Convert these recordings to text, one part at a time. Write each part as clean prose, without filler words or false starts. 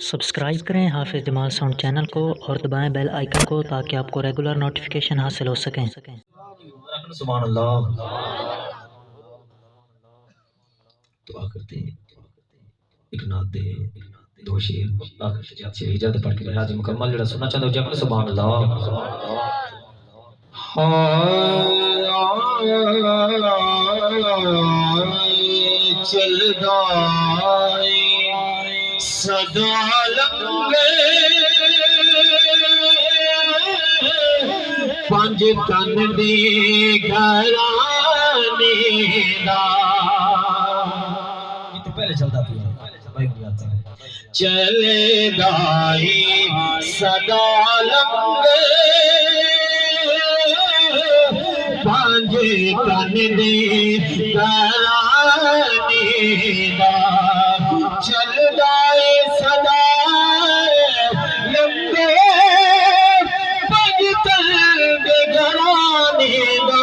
Subscribe کریں حافظ جمال sound channel کو اور دبائیں بیل آئیکن کو تاکہ آپ کو ریگولر نوٹیفیکیشن حاصل ہو سکیں۔ سبحان اللہ۔ دعا کرتے ہیں ایک نعت دے دو شعر آخر جات سے اجازت پڑھ کے بیان مکمل جڑا سننا چاہتا ہوں جب سبحان اللہ۔ چل گائے صدا لنگے پانچ تن دی گھرانے دا یہ تو پہلے چلتا پیا چلے گائی صدا لنگے پانچ تن دی گھرانے دا چل گائے صدا لنگے پانچ تن دی گھرانے دا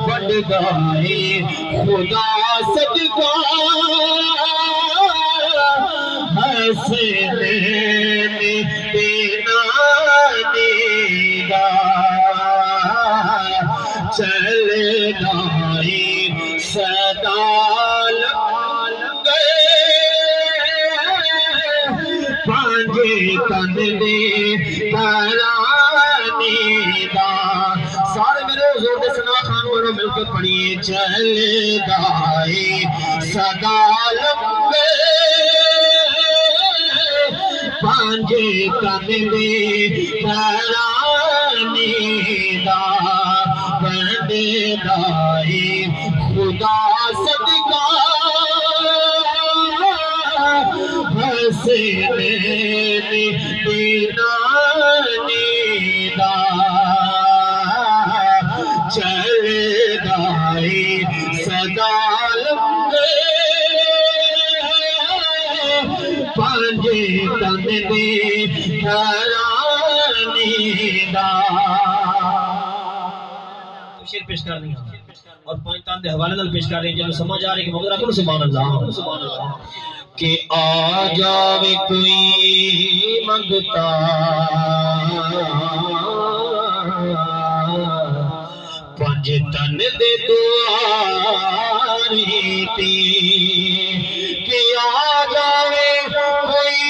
بڑھ گائے خدا صدقہ حسین دینا دیدا چل گائی صدا لنگے پانچ تن دی گھرانے دا سارے میرے حضور دے سنا خان ورو مل کے پڑھیے چل گائی صدا لنگے پانچ تن دی گھرانے دا بڑھ گائی خدا صدقہ حسین دینا دیدا چل گائی صدا لنگے پانچ تن دی گھرانے دا شیر پیش کر دیا اور پانچ تن دے حوالے نال پیش کر رہے ہیں جنہوں سمجھ آ رہی کہ مگر اکھر سبحان اللہ کہ آ جاوے کوئی منگتا پانچ تن دے دواری تی کہ آ جاوے کوئی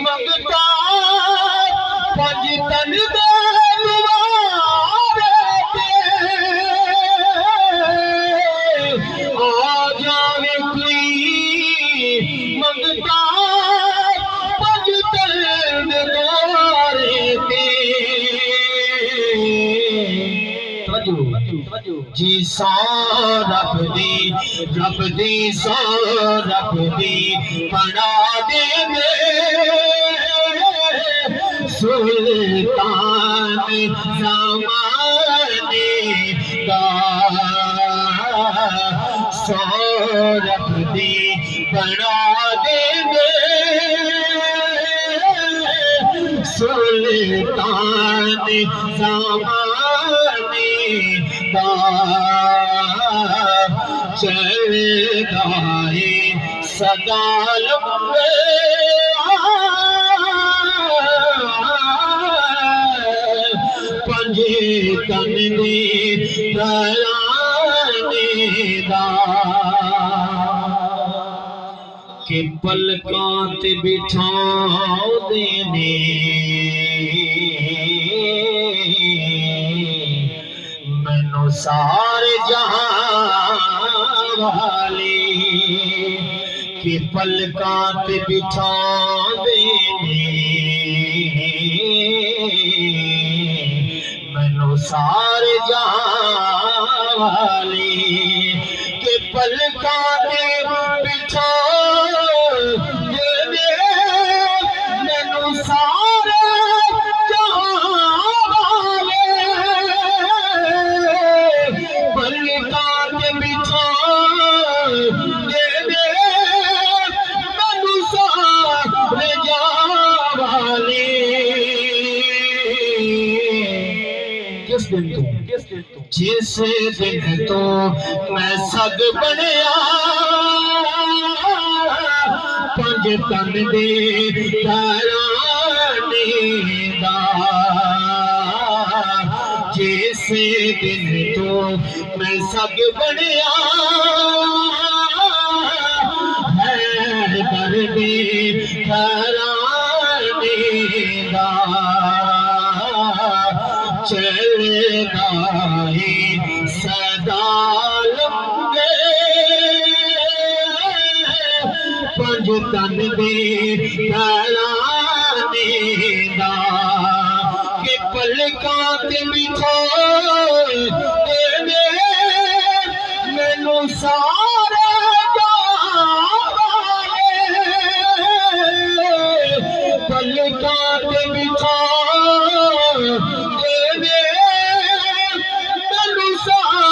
منگتا پانچ تن دے جی سو رب دی سو رب دی بنا دے سلطان زمانے دا سو رب دی بنا دے سلطان زمانے دا چل گائے صدا لنگے پانچ تن دی گھرانے دا کہ پلکاں تے بٹھاؤ دینے مینوں سارے جہاں والی کہ پلکاں تے بٹھاؤ دینے مینوں سارے جہاں والی کہ پلکاں تے بٹھاؤ دینے مینوں سارے جس دن تو میں سگ بنیا ਪੰਜ ਤਨ ਦੇ ਘਰਾਣੇ ਦਾ ਜਿਸ ਦਿਨ ਤੋਂ ਮੈਂ ਸਗ ਬਣਿਆ ਹੈ ਦਰਦੇ ਘਰਾਣੇ ਦਾ ਚਲਦਾ ਹੀ ਸਦਾ ਲੰਘੇ ਪੰਜ ਤਨ ਦੇ ਘਰਾਣੇ ਦਾ ਕਿ ਪਲਕਾਂ ਤੇ ਬਿਠਾਏ ਦੇਵੇ ਮੈਨੂੰ ਸਾਰਾ ਪਲਕਾਂ ਤੇ ਬਿਠਾਏ ਦੇਵੇ ਮੈਨੂੰ ਸਾਰਾ